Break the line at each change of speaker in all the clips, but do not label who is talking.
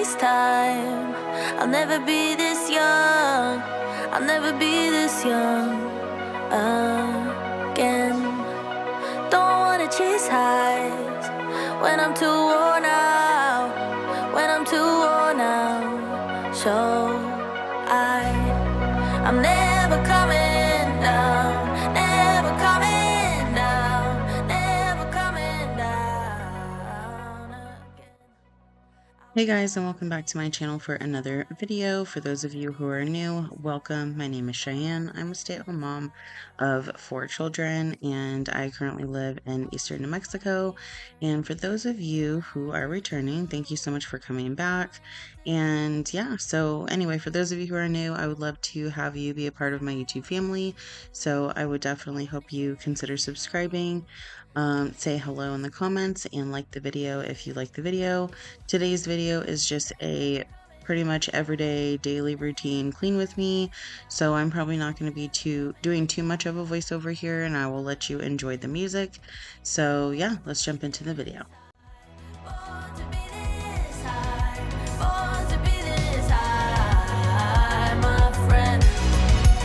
waste time. I'll never be this young. I'll never be this young again. Don't wanna chase highs when I'm too worn out. When I'm too worn out. So I'm never coming down. Never coming down. Never coming down again.
Hey guys, and welcome back to my channel for another video. For those of you who are new, welcome. My name is Cheyenne. I'm a stay-at-home mom of 4 children, and I currently live in eastern New Mexico. And for those of you who are returning, thank you so much for coming back. And yeah, so anyway, for those of you who are new, I would love to have you be a part of my YouTube family. So I would definitely hope you consider subscribing. Say hello in the comments and like the video if you like the video. Today's video is just a pretty much everyday daily routine clean with me, so I'm probably not going to be doing too much of a voiceover here, and I will let you enjoy the music. So yeah, let's jump into the video.
Born to be this high, born to be this high, my friend.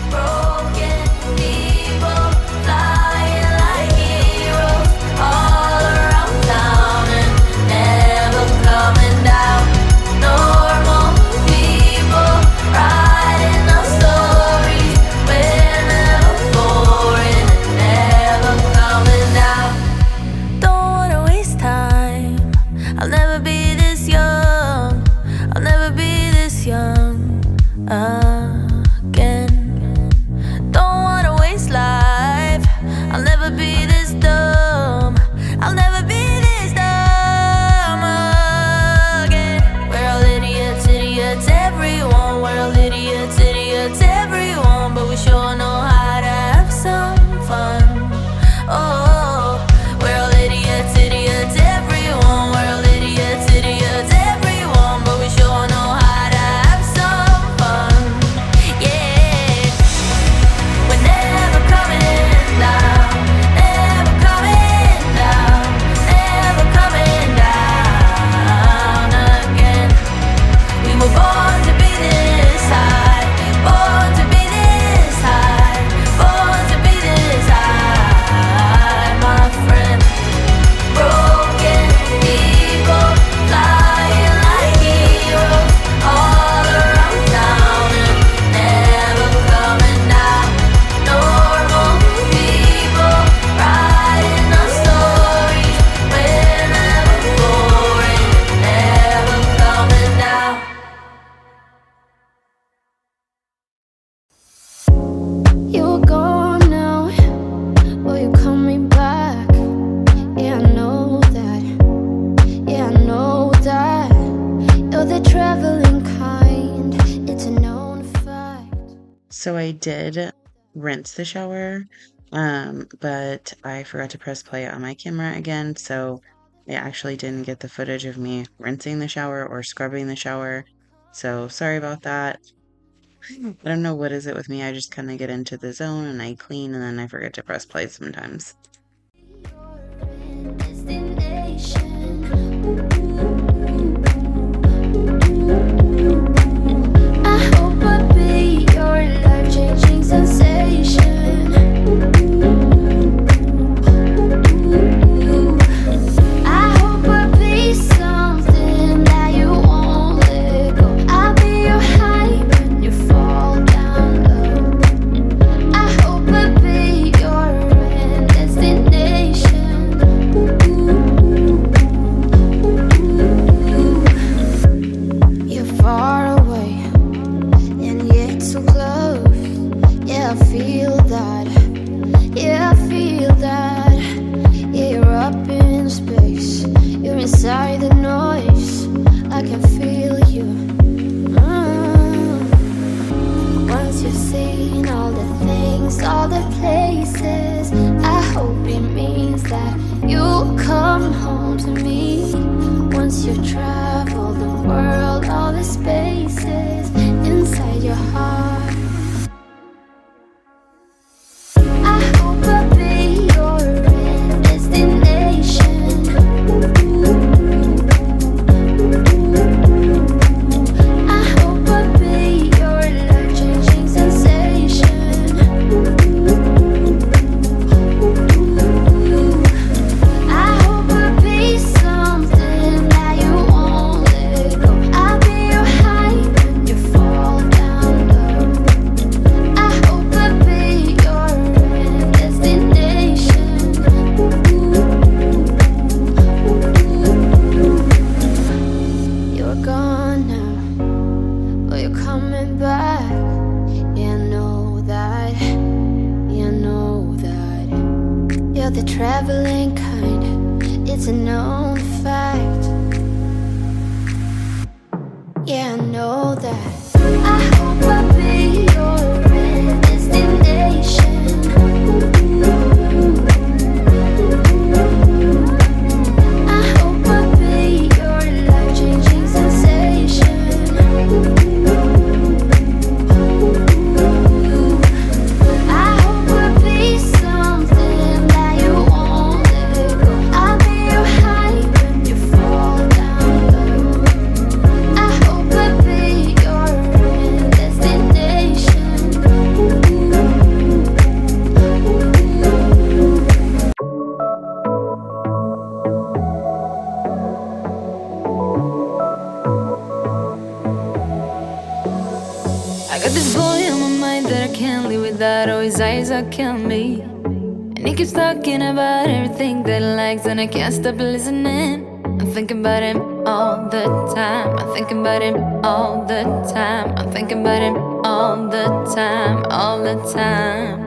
Broken people flying like heroes all around town and never coming down. Normal people writing our stories, we're never boring and never coming down. Don't wanna waste time. I'll never be this young. I'll never be this young again. Don't wanna waste life. I'll never be this dumb. I'll never be this dumb again. We're all idiots, idiots, everyone. We're all idiots, idiots, everyone. But we sure know how to have some fun. Oh, we're all idiots, idiots, everyone. We're all idiots, idiots, everyone. But we sure know how to have some fun. Yeah, we're never coming down. Never coming down. Never coming down again. We were born to be this high. Born to be this high. Born to be this high, my friend. Broken people flying like heroes all around town and never coming down. Normal people writing our stories, we're never boring, never coming down. You're gone now, will you coming back? Yeah, I know that. Yeah, I know that. You're the traveling kind. It's a known fact.
So I did rinse the shower, but I forgot to press play on my camera again, so I actually didn't get the footage of me rinsing the shower or scrubbing the shower. So sorry about that. I don't know what is it with me. I just kind of get into the zone and I clean and then I forget to press play sometimes.
I hope I'll be your life-changing sensation. I hope I'll be something that you won't let go. I'll be your high when you fall down low. I hope I'll be your end destination. You're far away and yet so close. Yeah, I feel that. Yeah, I feel that. Yeah, you're up in space. You're inside the noise. I can feel you. Once you've seen all the things, all the places, I hope it means that you'll come home to me. Once you've traveled the world, all the spaces inside your heart. I hope I'll be your end destination. it's a known fact. Yeah, I know that. I hope I'll be your destination. I hope I'll be your life-changing sensation. I hope I'll be something that you won't let go. I'll be your high when you fall down low. I hope I'll be your destination. I got this boy on my mind that I can't live without. Oh, his eyes are killing me. And he keeps talking about everything that he likes, and I can't stop listening. I'm thinking about him all the time. I'm thinking about him all the time. I'm thinking about him all the time, all the time.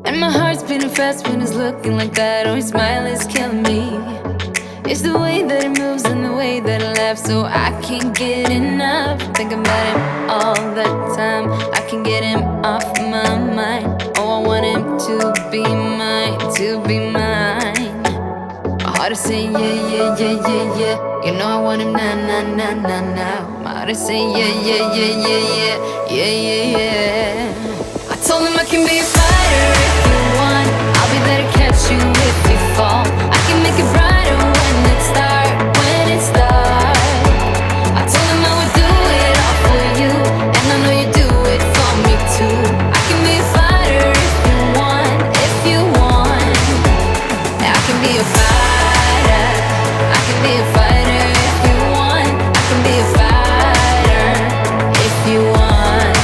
And my heart's beating fast when he's looking like that. Oh, his smile is killing me. It's the way that he moves and the way that he laughs, so I can't get enough. Thinking about him all the time. I can't get him off my mind. Oh, I want him to be mine, to be mine. My heart is saying yeah, yeah, yeah, yeah, yeah. You know I want him now, now, now, now, now. My heart is saying yeah, yeah, yeah, yeah, yeah, yeah, yeah, yeah. I told him I can be a fighter if you want. I'll be there to catch you if you fall. I can make it brighter when it starts, when it starts. I told him I would do it all for you, and I know you do it for me too. I can be a fighter if you want, if you want. I can be a fighter. I can be a fighter if you want. I can be a fighter if you want.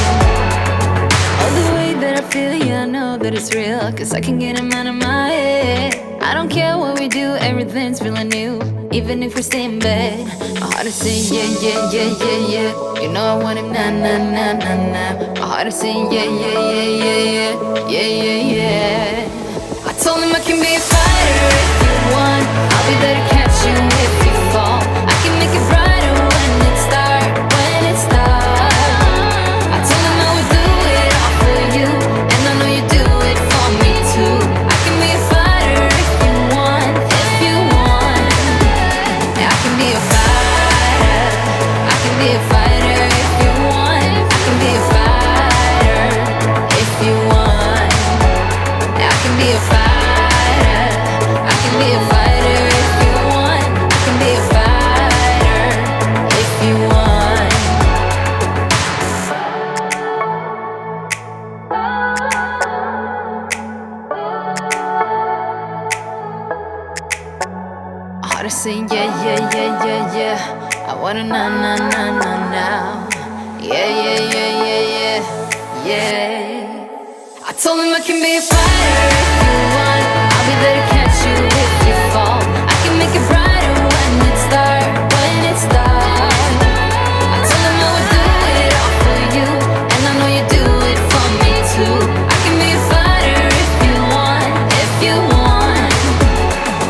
All the way that I feel, yeah, I know that it's real, 'cause I can get him out of my head. I don't care what we do, everything's feeling new. Even if we stay in bed, my heart is saying yeah, yeah, yeah, yeah, yeah. You know I want him now, now, now, now, now. My heart is saying yeah, yeah, yeah, yeah, yeah, yeah, yeah, yeah. I told him I can be a fighter if you want. I'll be there to catch you if you fall. I can make it brighter when it starts, when it starts. I told him I would do it all for you, and I know you do it for me too. I can be a fighter if you want, if you want. Yeah, I can be a fighter. I can be a fighter if you want. I can be a fighter if you want. Yeah, I can be a fighter. I can be a fighter if you want. I can be a fighter if you want. My heart is saying yeah, yeah, yeah, yeah, yeah. I wanna now, now, now, now, now. Yeah, yeah, yeah, yeah, yeah, yeah. I told him I can be a fighter if you want. I'll be there to catch you if you fall. I can make it brighter when it starts, when it starts. I told him I would do it all for you, and I know you do it for me too. I can be a fighter if you want, if you want.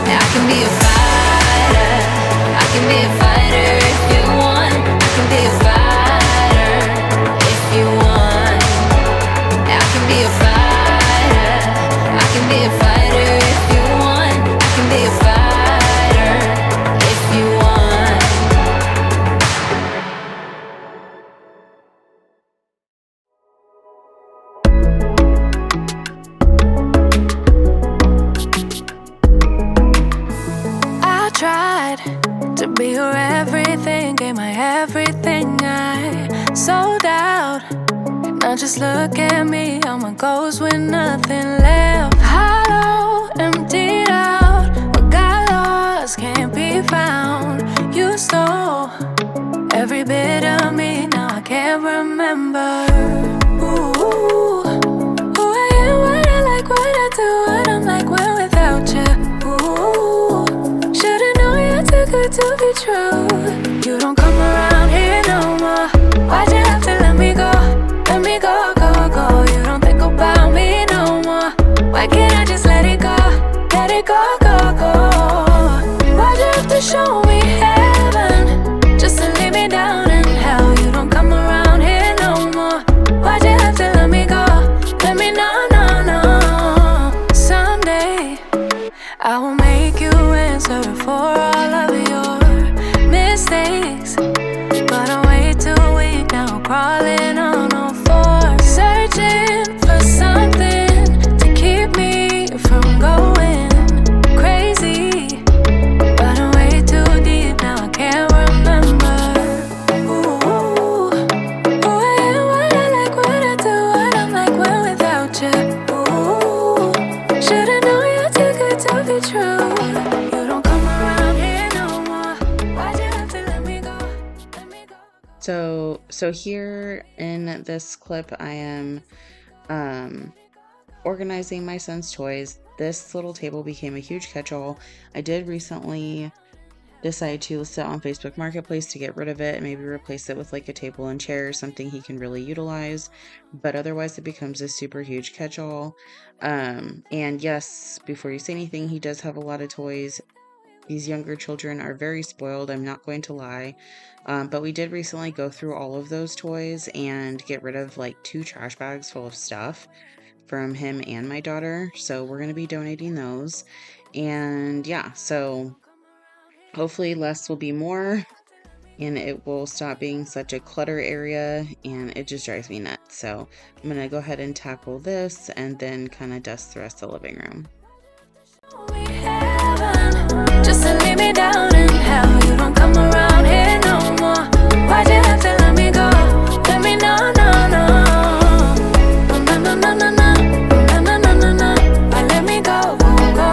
Yeah, I can be a fighter. I can be a fighter if you want. I can be a fighter if you want. Yeah, I can be a fighter. I can be a fighter if you want. I can be a fighter if you want. I tried to be your everything, gave my everything, I sold out. Now just look at me, I'm a ghost with nothing left. Hollow, emptied out, what got lost can't be found. You stole every bit of me, now I can't remember. Ooh, who I am, what I like, what I do, what I'm like when without you. Ooh, should've known you're too good to be true. You don't come around here no more. Why'd you have to let me go? Let me go, go, go. You don't think about me no more. Why can't I just let it go? Let it go, go, go.
So here in this clip, I am organizing my son's toys. This little table became a huge catch-all. I did recently decide to list it on Facebook Marketplace to get rid of it and maybe replace it with like a table and chair, something he can really utilize. But otherwise, it becomes a super huge catch-all. And yes, before you say anything, he does have a lot of toys. These younger children are very spoiled, I'm not going to lie. But we did recently go through all of those toys and get rid of like 2 trash bags full of stuff from him and my daughter. So we're going to be donating those. And yeah, so hopefully less will be more and it will stop being such a clutter area, and it just drives me nuts. So I'm going to go ahead and tackle this and then kind of dust the rest of the living room.
Just to leave me down in hell, you don't come around here no more. Why'd you have to let me go? Let me know, no, no. Oh, no, no, no, no, no. No, no, no, no, no. Why let me go, go, go?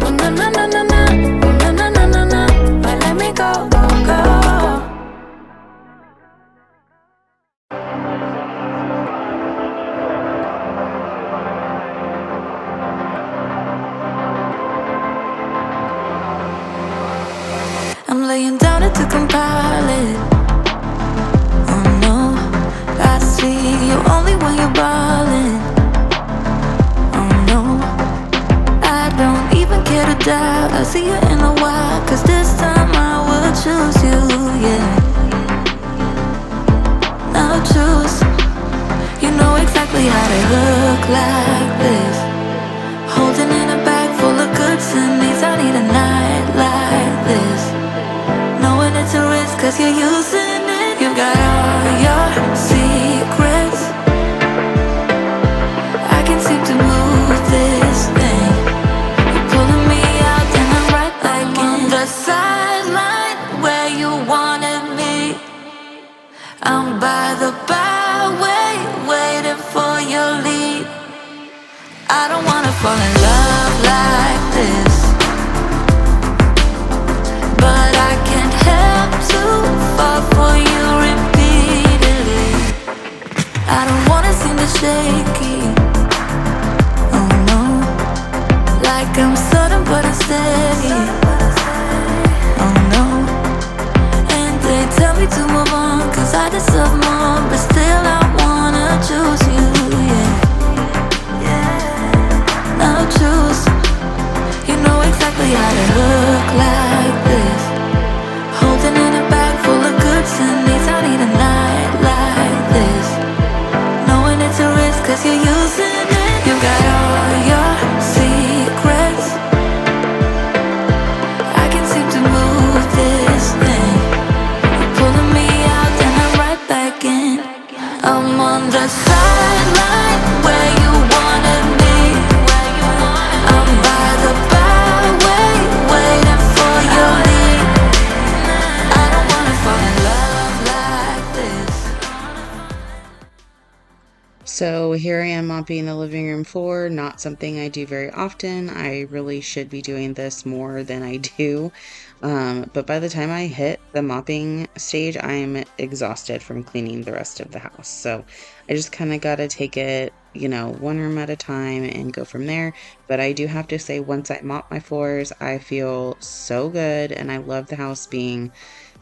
Oh, no, no, no, no, no. No, no, no, no, no. Why let me go, go, go? I'm laying down it to compile it. Oh no, I see you only when you're ballin'. Oh no, I don't even care to doubt. I'll see you in a while, cause this time I will choose you, yeah. Now choose. You know exactly how to look like this. Holding in a bag full of goods and needs. I need a night like this. Knowing it's a risk cause you're using it. You got all your secrets. I can't seem to move this thing. You're pulling me out and I'm right back in. The sideline where you wanted me. I'm by the byway waiting for your lead. I don't wanna fall in love like this, but I can't help to fall for you repeatedly. I don't wanna seem to shaky. Oh no, like I'm sudden but I'm steady. Oh no, and they tell me to move on cause I deserve more, but still I wanna choose you, yeah. Now choose. You know exactly how to look like this. Holding in a bag full of goods and needs. I need a night like this. Knowing it's a risk cause you're using it. You got all your secrets. I can't seem to move this thing. You're pulling me out and I'm right back in. I'm on the sideline where you wanted me. I'm by the byway waiting for your lead. I don't wanna fall in love like this.
So here I am mopping the living room floor, not something I do very often. I really should be doing this more than I do. But by the time I hit the mopping stage, I'm exhausted from cleaning the rest of the house. So I just kind of got to take it, you know, one room at a time and go from there. But I do have to say, once I mop my floors, I feel so good and I love the house being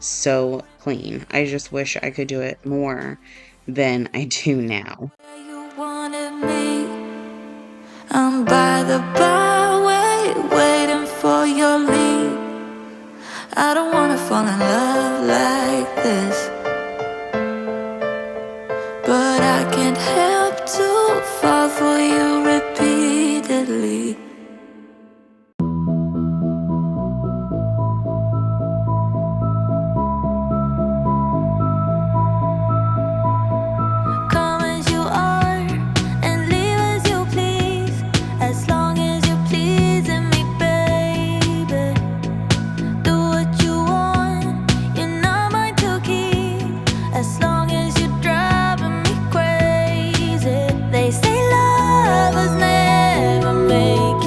so clean. I just wish I could do it more than I do now.
You wanted me. I'm by the byway waiting for your lead. I don't wanna fall in love like this, but I can't help to fall for you repeatedly. Come as you are and leave as you please, as long as you're pleasing me, baby. Do what you want, you're not mine to keep, as long as you're driving me crazy. They say lovers never make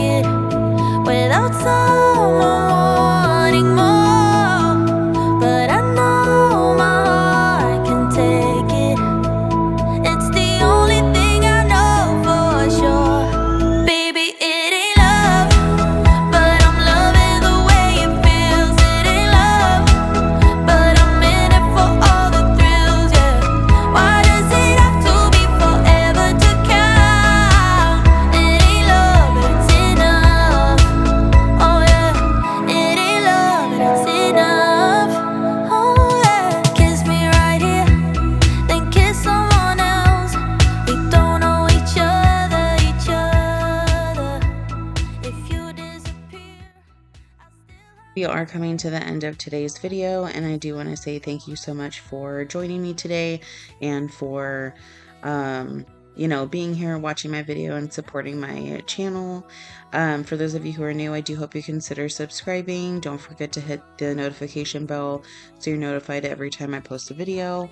We are coming to the end of today's video, and I do want to say thank you so much for joining me today and for, being here, watching my video, and supporting my channel. For those of you who are new, I do hope you consider subscribing. Don't forget to hit the notification bell so you're notified every time I post a video.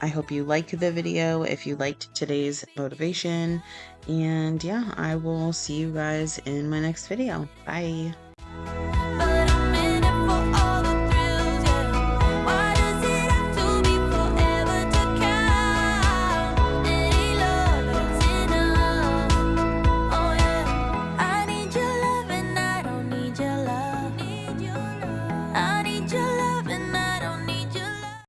I hope you like the video if you liked today's motivation. And yeah, I will see you guys in my next video. Bye.